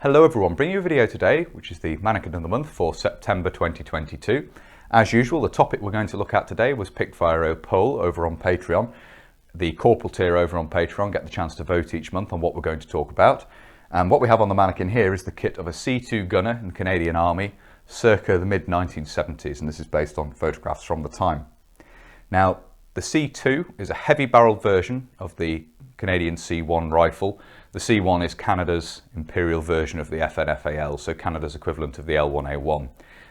Hello everyone, bringing you a video today which is the Mannequin of the Month for September 2022. As usual, the topic we're going to look at today was picked via a poll over on Patreon. The corporal tier over on Patreon get the chance to vote each month on what we're going to talk about. And what we have on the mannequin here is the kit of a C2 gunner in the Canadian Army circa the mid-1970s, and this is based on photographs from the time. Now, the C2 is a heavy-barreled version of the Canadian C1 rifle. The C1 is Canada's imperial version of the FNFAL, so Canada's equivalent of the L1A1.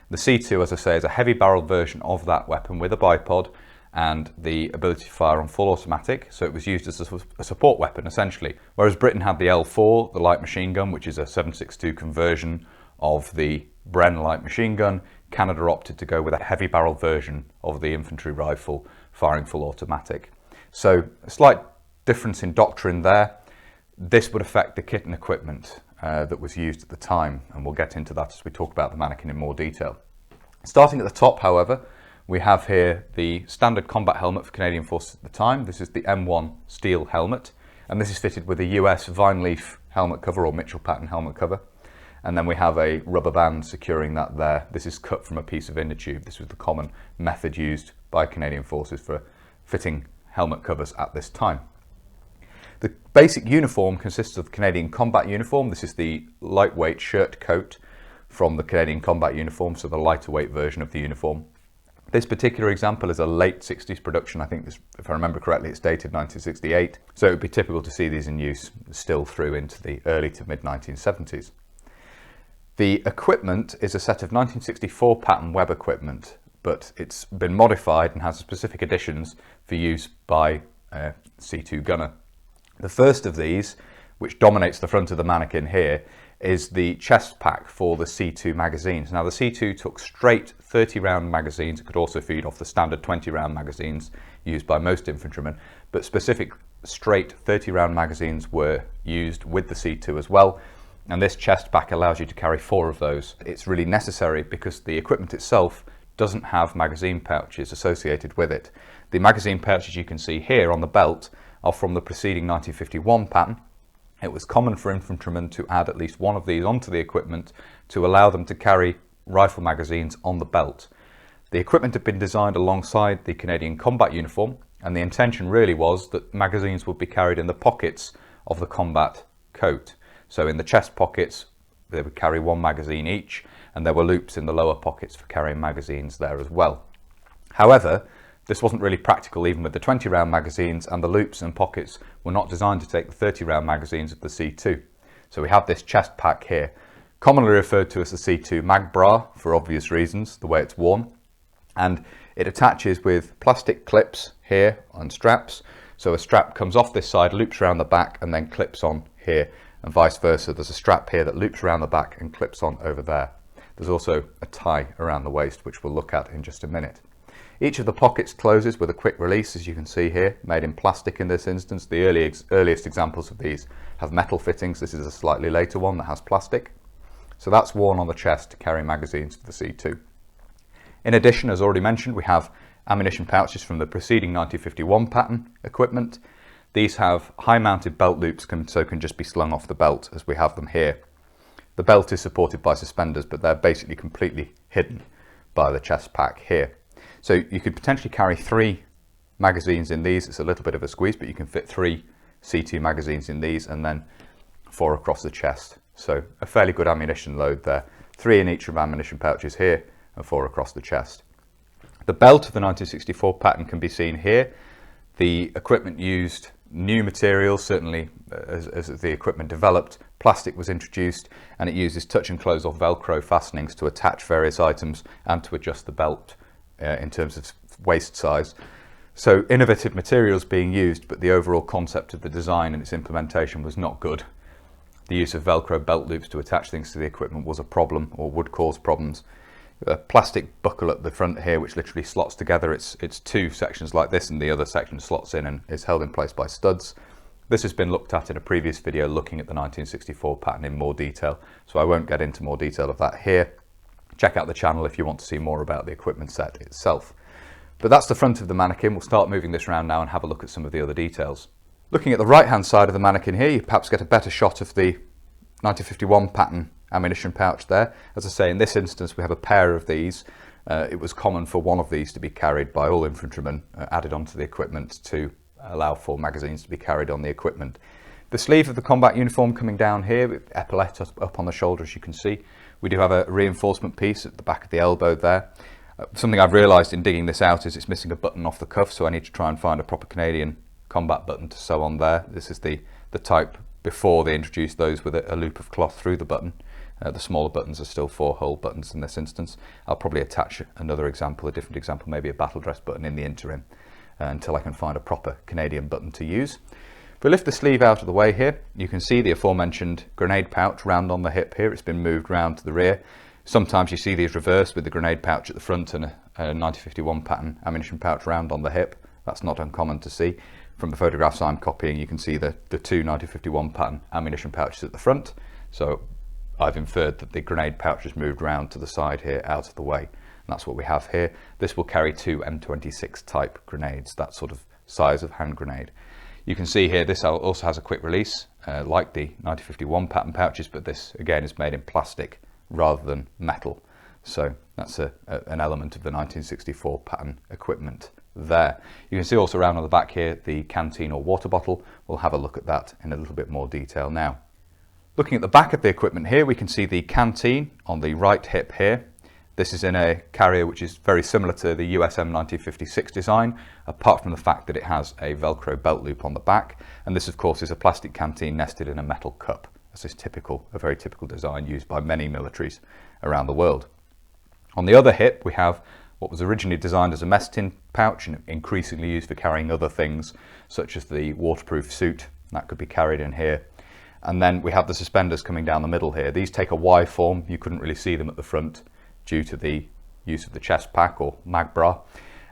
The C2, as I say, is a heavy-barreled version of that weapon with a bipod and the ability to fire on full automatic, so it was used as a support weapon essentially. Whereas Britain had the L4, the light machine gun, which is a 7.62 conversion of the Bren light machine gun, Canada opted to go with a heavy-barreled version of the infantry rifle firing full automatic. So a slight difference in doctrine there. This would affect the kit and equipment that was used at the time, and we'll get into that as we talk about the mannequin in more detail. Starting at the top, however, we have here the standard combat helmet for Canadian forces at the time. This is the M1 steel helmet, and this is fitted with a US vine leaf helmet cover or Mitchell pattern helmet cover. And then we have a rubber band securing that there. This is cut from a piece of inner tube. This was the common method used by Canadian forces for fitting helmet covers at this time. The basic uniform consists of the Canadian combat uniform. This is the lightweight shirt coat from the Canadian combat uniform, so the lighter weight version of the uniform. This particular example is a late 60s production. I think this, if I remember correctly, it's dated 1968. So it would be typical to see these in use still through into the early to mid 1970s. The equipment is a set of 1964 pattern web equipment, but it's been modified and has specific additions for use by a C2 gunner. The first of these, which dominates the front of the mannequin here, is the chest pack for the C2 magazines. Now the C2 took straight 30 round magazines. It could also feed off the standard 20 round magazines used by most infantrymen, but specific straight 30 round magazines were used with the C2 as well. And this chest pack allows you to carry 4 of those. It's really necessary because the equipment itself doesn't have magazine pouches associated with it. The magazine pouches you can see here on the belt are from the preceding 1951 pattern. It was common for infantrymen to add at least one of these onto the equipment to allow them to carry rifle magazines on the belt. The equipment had been designed alongside the Canadian combat uniform, and the intention really was that magazines would be carried in the pockets of the combat coat. So in the chest pockets, they would carry 1 magazine each, and there were loops in the lower pockets for carrying magazines there as well. However, this wasn't really practical even with the 20 round magazines, and the loops and pockets were not designed to take the 30 round magazines of the C2. So we have this chest pack here, commonly referred to as the C2 mag bra for obvious reasons, the way it's worn. And it attaches with plastic clips here on straps. So a strap comes off this side, loops around the back, and then clips on here, and vice versa. There's a strap here that loops around the back and clips on over there. There's also a tie around the waist, which we'll look at in just a minute. Each of the pockets closes with a quick release, as you can see here, made in plastic in this instance. The earliest examples of these have metal fittings. This is a slightly later one that has plastic. So that's worn on the chest to carry magazines for the C2. In addition, as already mentioned, we have ammunition pouches from the preceding 1951 pattern equipment. These have high-mounted belt loops, so can just be slung off the belt as we have them here. The belt is supported by suspenders, but they're basically completely hidden by the chest pack here. So you could potentially carry 3 magazines in these. It's a little bit of a squeeze, but you can fit 3 C2 magazines in these and then 4 across the chest. So a fairly good ammunition load there. 3 in each of ammunition pouches here and 4 across the chest. The belt of the 1964 pattern can be seen here. The equipment used new materials, certainly as the equipment developed. Plastic was introduced, and it uses touch and close or Velcro fastenings to attach various items and to adjust the belt in terms of waist size. So innovative materials being used, but the overall concept of the design and its implementation was not good. The use of Velcro belt loops to attach things to the equipment was a problem, or would cause problems. A plastic buckle at the front here which literally slots together. It's 2 sections like this, and the other section slots in and is held in place by studs. This has been looked at in a previous video looking at the 1964 pattern in more detail, so I won't get into more detail of that here. Check out the channel if you want to see more about the equipment set itself. But that's the front of the mannequin. We'll start moving this around now and have a look at some of the other details. Looking at the right hand side of the mannequin here, you perhaps get a better shot of the 1951 pattern ammunition pouch there. As I say, in this instance we have a pair of these. It was common for one of these to be carried by all infantrymen, added onto the equipment to allow for magazines to be carried on the equipment. The sleeve of the combat uniform coming down here, with epaulette up on the shoulder, as you can see. We do have a reinforcement piece at the back of the elbow there. Something I've realised in digging this out is it's missing a button off the cuff, so I need to try and find a proper Canadian combat button to sew on there. This is the type before they introduced those with a loop of cloth through the button. The smaller buttons are still 4-hole buttons in this instance. I'll probably attach another example, a different example, maybe a battle dress button in the interim until I can find a proper Canadian button to use. If we lift the sleeve out of the way here, you can see the aforementioned grenade pouch round on the hip here. It's been moved round to the rear. Sometimes you see these reversed with the grenade pouch at the front and a 1951 pattern ammunition pouch round on the hip. That's not uncommon to see. From the photographs I'm copying, you can see the two 1951 pattern ammunition pouches at the front. So I've inferred that the grenade pouch has moved round to the side here, out of the way. And that's what we have here. This will carry two M26 type grenades, that sort of size of hand grenade. You can see here this also has a quick release, like the 1951 pattern pouches, but this again is made in plastic rather than metal. So that's an element of the 1964 pattern equipment there. You can see also around on the back here the canteen or water bottle. We'll have a look at that in a little bit more detail now. Looking at the back of the equipment here, we can see the canteen on the right hip here. This is in a carrier which is very similar to the USM 1956 design, apart from the fact that it has a Velcro belt loop on the back. And this of course is a plastic canteen nested in a metal cup. This is a very typical design used by many militaries around the world. On the other hip we have what was originally designed as a mess tin pouch and increasingly used for carrying other things such as the waterproof suit. That could be carried in here. And then we have the suspenders coming down the middle here. These take a Y form. You couldn't really see them at the front due to the use of the chest pack or mag bra.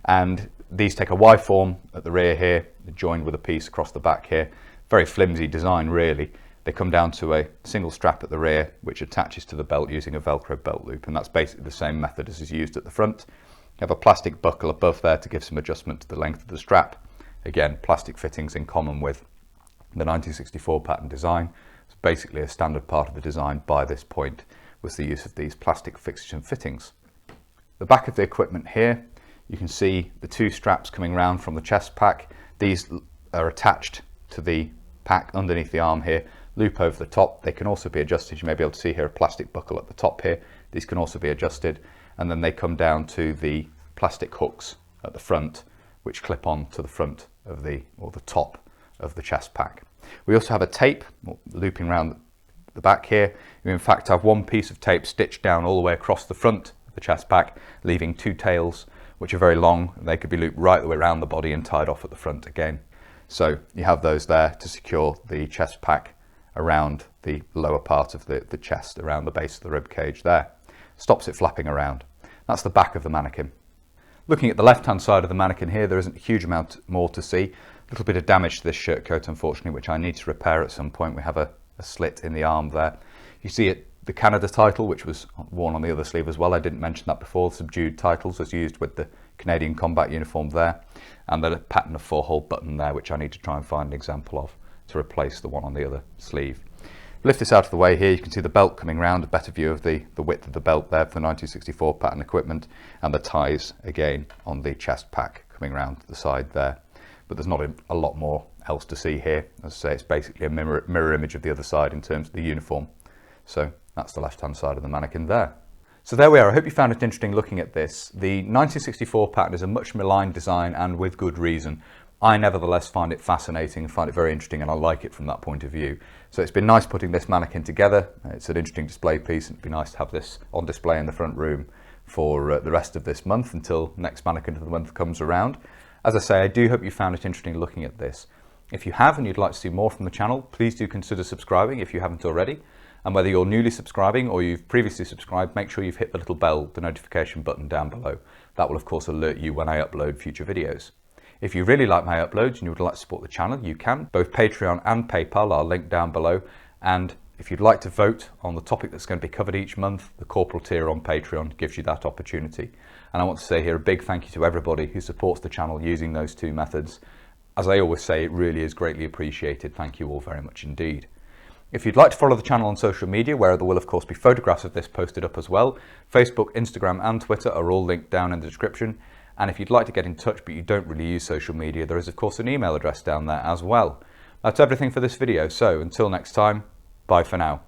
And these take a Y form at the rear here, joined with a piece across the back here. Very flimsy design really. They come down to a single strap at the rear which attaches to the belt using a Velcro belt loop, and that's basically the same method as is used at the front. You have a plastic buckle above there to give some adjustment to the length of the strap. Again, plastic fittings in common with the 1964 pattern design. It's basically a standard part of the design by this point was the use of these plastic fixtures and fittings. The back of the equipment here, you can see the two straps coming round from the chest pack. These are attached to the pack underneath the arm here, loop over the top. They can also be adjusted. You may be able to see here a plastic buckle at the top here. These can also be adjusted, and then they come down to the plastic hooks at the front which clip on to the front of the top of the chest pack. We also have a tape looping around the back here. You in fact have one piece of tape stitched down all the way across the front of the chest pack, leaving two tails which are very long. They could be looped right the way around the body and tied off at the front again. So you have those there to secure the chest pack around the lower part of the chest, around the base of the rib cage there. Stops it flapping around. That's the back of the mannequin. Looking at the left hand side of the mannequin here, there isn't a huge amount more to see. A little bit of damage to this shirt coat unfortunately, which I need to repair at some point. We have a slit in the arm there. You see it, the Canada title, which was worn on the other sleeve as well. I didn't mention that before. The subdued titles as used with the Canadian combat uniform there, and the pattern of 4-hole button there, which I need to try and find an example of to replace the one on the other sleeve. Lift this out of the way here, you can see the belt coming round, a better view of the width of the belt there for the 1964 pattern equipment, and the ties again on the chest pack coming round to the side there. But there's not a lot more else to see here. As I say, it's basically a mirror image of the other side in terms of the uniform. So that's the left hand side of the mannequin there. So there we are. I hope you found it interesting looking at this. The 1964 pattern is a much maligned design, and with good reason. I nevertheless find it fascinating and find it very interesting, and I like it from that point of view. So it's been nice putting this mannequin together. It's an interesting display piece, and it'd be nice to have this on display in the front room for the rest of this month until next Mannequin of the Month comes around. As I say, I do hope you found it interesting looking at this. If you have and you'd like to see more from the channel, please do consider subscribing if you haven't already. And whether you're newly subscribing or you've previously subscribed, make sure you've hit the little bell, the notification button down below. That will of course alert you when I upload future videos. If you really like my uploads and you would like to support the channel, you can. Both Patreon and PayPal are linked down below. And if you'd like to vote on the topic that's going to be covered each month, the corporal tier on Patreon gives you that opportunity. And I want to say here a big thank you to everybody who supports the channel using those two methods. As I always say, it really is greatly appreciated. Thank you all very much indeed. If you'd like to follow the channel on social media, where there will of course be photographs of this posted up as well, Facebook, Instagram and Twitter are all linked down in the description. And if you'd like to get in touch but you don't really use social media, there is of course an email address down there as well. That's everything for this video, so until next time, bye for now.